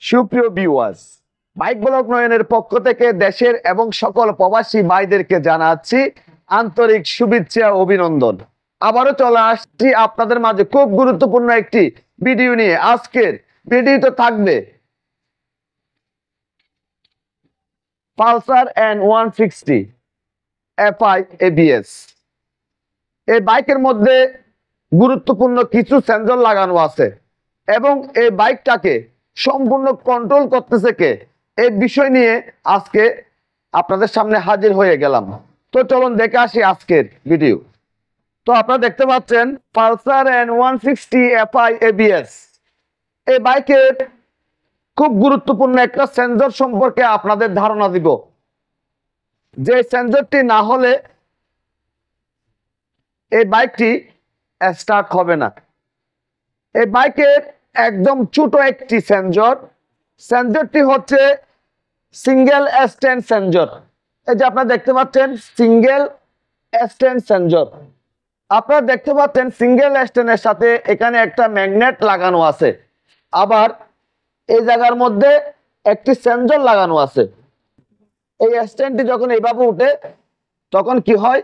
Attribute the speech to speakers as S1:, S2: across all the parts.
S1: সুপ্রিয় viewers, bike blog নয়নের পক্ষ থেকে দেশের এবং সকল প্রবাসী ভাইদেরকে জানাচ্ছি আন্তরিক শুভেচ্ছা ও অভিনন্দন। আবারও চলে আসছি আপনাদের মাঝে খুব গুরুত্বপূর্ণ একটি ভিডিও নিয়ে। আজকের ভিডিওতে থাকবে পালসার N160 FI ABS। এই বাইকের মধ্যে গুরুত্বপূর্ণ কিছু সেন্সর লাগানো আছে এবং এই বাইকটাকে সম্পূর্ণ কন্ট্রোল করতেছে কে, এই বিষয় নিয়ে আজকে আপনাদের সামনে হাজির হয়ে গেলাম। তো চলুন দেখে আসি আজকের ভিডিও। তো আপনারা দেখতে পাচ্ছেন পালসার N160 FI ABS। এই বাইকের খুব গুরুত্বপূর্ণ একটা সেন্সর সম্পর্কে আপনাদের ধারণা দিব, যে সেন্সরটি না হলে এই বাইকটি স্টার্ট হবে না। এই বাইকের একদম ছোট একটি সেন্সরটি হচ্ছে সিঙ্গেল স্ট্যান্ড সেন্সর। এই যে আপনারা দেখতে পাচ্ছেন সিঙ্গেল স্ট্যান্ড সেন্সর। আপনারা দেখতে পাচ্ছেন সিঙ্গেল স্ট্যান্ডের সাথে এখানে একটা ম্যাগনেট লাগানো আছে, আবার এই জায়গার মধ্যে একটি সেন্সর লাগানো আছে। এই স্ট্যান্ডটি যখন এইভাবে উঠে তখন কি হয়,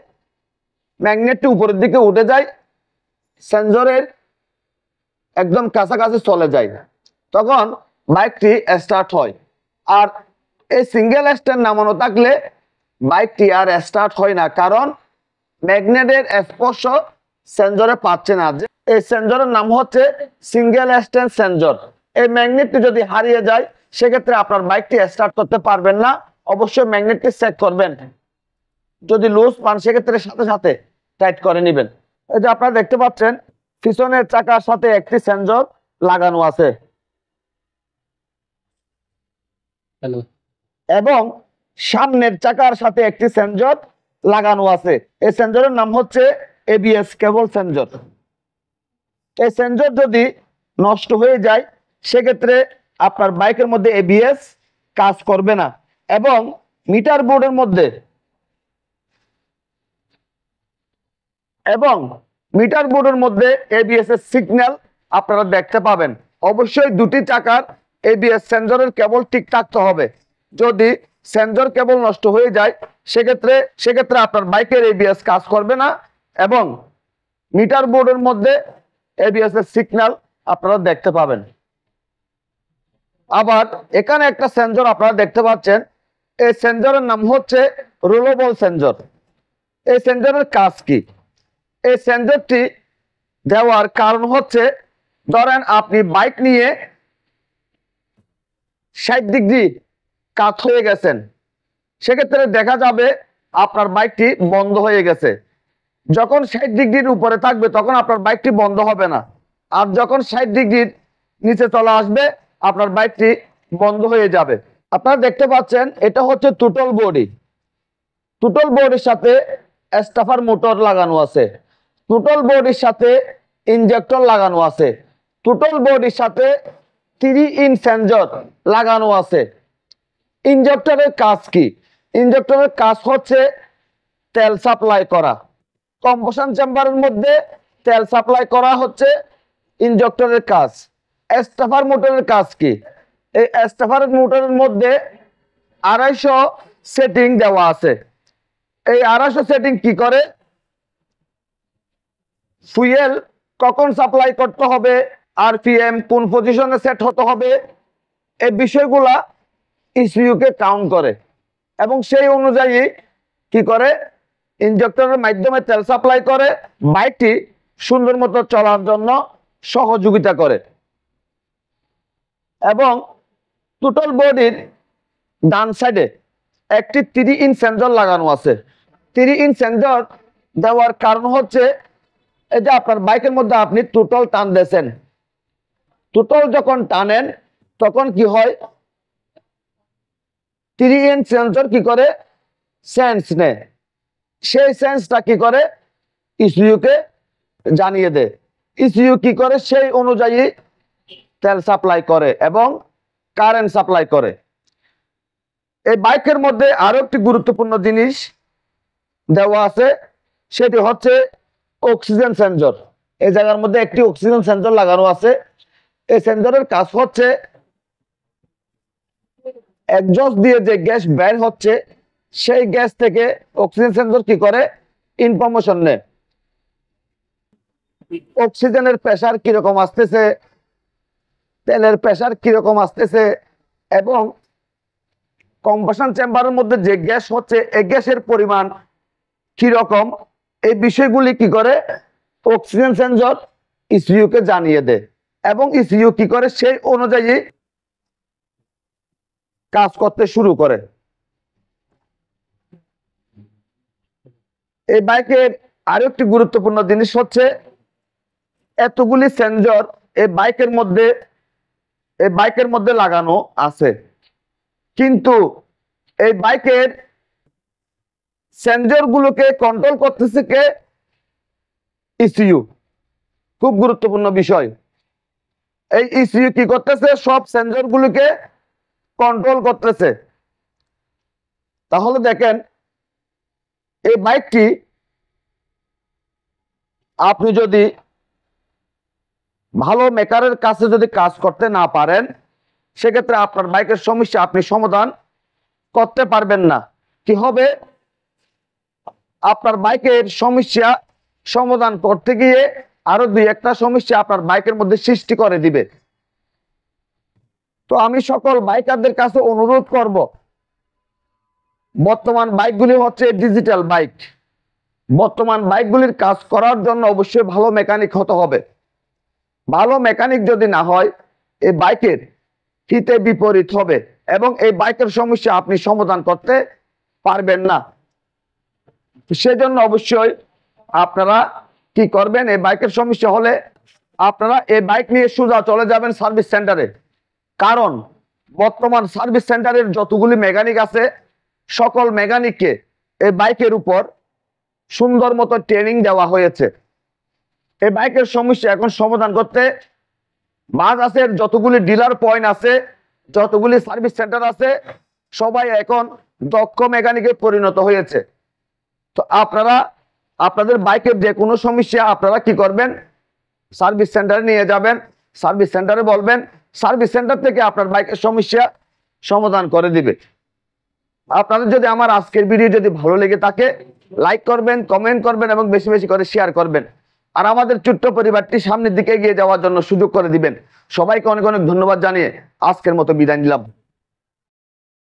S1: ম্যাগনেটটি উপরের দিকে উঠে যায়, সেন্সরের একদম কাছাকাছি চলে যায়, তখন বাইকটি স্টার্ট হয়। আর এই সিঙ্গেল স্ট্যান্ড নামানো থাকলে বাইকটি আর স্টার্ট হয় না, কারণ ম্যাগনেটের স্পর্শ সেন্সরে পাচ্ছে না। এই সেন্সরের নাম হচ্ছে সিঙ্গেল স্ট্যান্ড সেন্সর। এই ম্যাগনেটটি যদি হারিয়ে যায় সেক্ষেত্রে আপনার বাইকটি স্টার্ট করতে পারবেন না। অবশ্যই ম্যাগনেটটি চেক করবেন, যদি লুজ পান সেক্ষেত্রে সাথে সাথে টাইট করে নেবেন। এই যে আপনারা দেখতে পাচ্ছেন পিছনের চাকার সাথে একটি সেন্সর লাগানো আছে এবং সামনের চাকার সাথে একটি সেন্সর লাগানো আছে। এই সেন্সরের নাম হচ্ছে ABS কেবল সেন্সর। এই সেন্সর যদি নষ্ট হয়ে যায় সেক্ষেত্রে আপনার বাইকের মধ্যে ABS কাজ করবে না এবং মিটার বোর্ডের মধ্যে ABS এর সিগন্যাল আপনারা দেখতে পাবেন। অবশ্যই দুটি চাকার ABS সেন্সরের কেবল ঠিক থাকতে হবে। যদি সেন্সর কেবল নষ্ট হয়ে যায় সেক্ষেত্রে আপনার বাইকের ABS কাজ করবে না এবং মিটার বোর্ডের মধ্যে ABS এর সিগন্যাল আপনারা দেখতে পাবেন। আবার এখানে একটা সেন্সর আপনারা দেখতে পাচ্ছেন, এই সেন্সরের নাম হচ্ছে রোলেবল সেন্সর। এই সেন্সরের কাজ কি? এই সেন্সরটি দেওয়ার কারণ হচ্ছে, ধরেন আপনি বাইক নিয়ে 60 ডিগ্রি কাত হয়ে গেছেন, সেক্ষেত্রে দেখা যাবে আপনার বাইকটি বন্ধ হয়ে গেছে। যখন 60 ডিগ্রির উপরে থাকবে তখন আপনার বাইকটি বন্ধ হবে না, আর যখন 60 ডিগ্রির নিচে চলে আসবে আপনার বাইকটি বন্ধ হয়ে যাবে। আপনারা দেখতে পাচ্ছেন এটা হচ্ছে টুটল বডির সাথে স্টাফার মোটর লাগানো আছে, টুটল বডির সাথে ইনজেক্টর লাগানো আছে, টুটল বডির সাথে 3 ইন সেন্সর লাগানো আছে। ইনজেক্টরের কাজ কি? ইনজেক্টরের কাজ হচ্ছে তেল সাপ্লাই করা। কম্প্রেশন চেম্বারের মধ্যে তেল সাপ্লাই করা হচ্ছে ইনজেক্টরের কাজ। স্টাফার মোটরের কাজ কি? এই স্টাফার মোটরের মধ্যে 250 সেটিং দেওয়া আছে। এই 250 সেটিং কি করে? ফুয়েল কখন সাপ্লাই করতে হবে, RPM কোন পজিশনে সেট হতে হবে, এই বিষয়গুলা ECU কে কাউন্ট করে এবং সেই অনুযায়ী কি করে, ইনজেক্টরের মাধ্যমে তেল সাপ্লাই করে বাইকটি সুন্দর মতো চলার জন্য সহযোগিতা করে। এবং টোটাল বডির ডান সাইডে একটি 3 ইন সেন্সর লাগানো আছে। 3 ইন সেন্সর দেওয়ার কারণ হচ্ছে, এই যে আপনার বাইকের মধ্যে আপনি টোটাল টান দিয়েছেন, টোটাল যখন টানেন তখন কি হয়, 3 ইন সেন্সর কি করে, সেন্স নেয়। সেই সেন্সটা কি করে, ECU কে জানিয়ে দেয়। ECU কি করে, সেই অনুযায়ী তেল সাপ্লাই করে এবং কারেন্ট সাপ্লাই করে। এই বাইকের মধ্যে আরো একটি গুরুত্বপূর্ণ জিনিস দেওয়া আছে, সেটি হচ্ছে অক্সিজেন সেন্সর। এই জায়গার মধ্যে একটি অক্সিজেন সেন্সর লাগানো আছে। এই সেন্সরের কাজ হচ্ছে এক্সজস্ট দিয়ে যে গ্যাস বের হচ্ছে সেই গ্যাস থেকে অক্সিজেন সেন্সর কি করে ইনফরমেশন নেয়। অক্সিজেনের প্রেসার কিরকম আসতেছে, তেলের প্রেসার কিরকম আসতেছে, এবং কম্বাসন চেম্বারের মধ্যে যে গ্যাস হচ্ছে এই গ্যাসের পরিমাণ কিরকম, এই বিষয়গুলি কি করে অক্সিজেন সেন্সর ইসিইউ কে জানিয়ে দেয়, এবং ইসিইউ কি করে সেই অনুযায়ী কাজ করতে শুরু করে। এই বাইকের আরো একটি গুরুত্বপূর্ণ জিনিস হচ্ছে এতগুলি সেন্সর এই বাইকের মধ্যে লাগানো আছে, কিন্তু এই বাইকের সেন্সর গুলোকে কন্ট্রোল করতেছে কে? ইসিইউ। খুব গুরুত্বপূর্ণ বিষয়। এই ইসিইউ কি করতেছে? সব সেন্সর গুলোকে কন্ট্রোল করতেছে। তাহলে দেখেন এই বাইকটি আপনি যদি ভালো মেকারের কাছে যদি কাজ করতে না পারেন, সেক্ষেত্রে আপনার বাইকের সমস্যা আপনি সমাধান করতে পারবেন না। কি হবে? আপনার বাইকের সমস্যা সমাধান করতে গিয়ে আরো দুই একটা সমস্যা আপনার বাইকের মধ্যে সৃষ্টি করে দিবে। তো আমি সকল বাইকারদের কাছে অনুরোধ করব, বর্তমান বাইকগুলি হচ্ছে ডিজিটাল বাইক। বর্তমান বাইকগুলির কাজ করার জন্য অবশ্যই ভালো মেকানিক হতে হবে। ভালো মেকানিক যদি না হয় এই বাইকের হিতে বিপরীত হবে এবং এই বাইকের সমস্যা আপনি সমাধান করতে পারবেন না। সেজন্য অবশ্যই আপনারা কি করবেন, এই বাইকের সমস্যা হলে আপনারা এই বাইক নিয়ে সোজা চলে যাবেন সার্ভিস সেন্টারে। কারণ বর্তমান সার্ভিস সেন্টারের যতগুলি মেকানিক আছে সকল মেকানিককে এই বাইকের উপর সুন্দর মতো ট্রেনিং দেওয়া হয়েছে। এই বাইকের সমস্যা এখন সমাধান করতে বাজাজের যতগুলি ডিলার পয়েন্ট আছে, যতগুলি সার্ভিস সেন্টার আছে, সবাই এখন দক্ষ মেকানিকে পরিণত হয়েছে। তো আপনারা আপনাদের বাইকের যে কোনো সমস্যা আপনারা কি করবেন, সার্ভিস সেন্টারে নিয়ে যাবেন, সার্ভিস সেন্টারে বলবেন, সার্ভিস সেন্টার থেকে আপনার বাইকের সমস্যা সমাধান করে দিবে। আপনাদের যদি আমার আজকের ভিডিও যদি ভালো লেগে থাকে লাইক করবেন, কমেন্ট করবেন এবং বেশি বেশি করে শেয়ার করবেন। আর আমাদের ছোট্ট পরিবারটি সামনের দিকে এগিয়ে যাওয়ার জন্য সুযোগ করে দিবেন। সবাইকে অনেক অনেক ধন্যবাদ জানিয়ে আজকের মতো বিদায় নিলাম।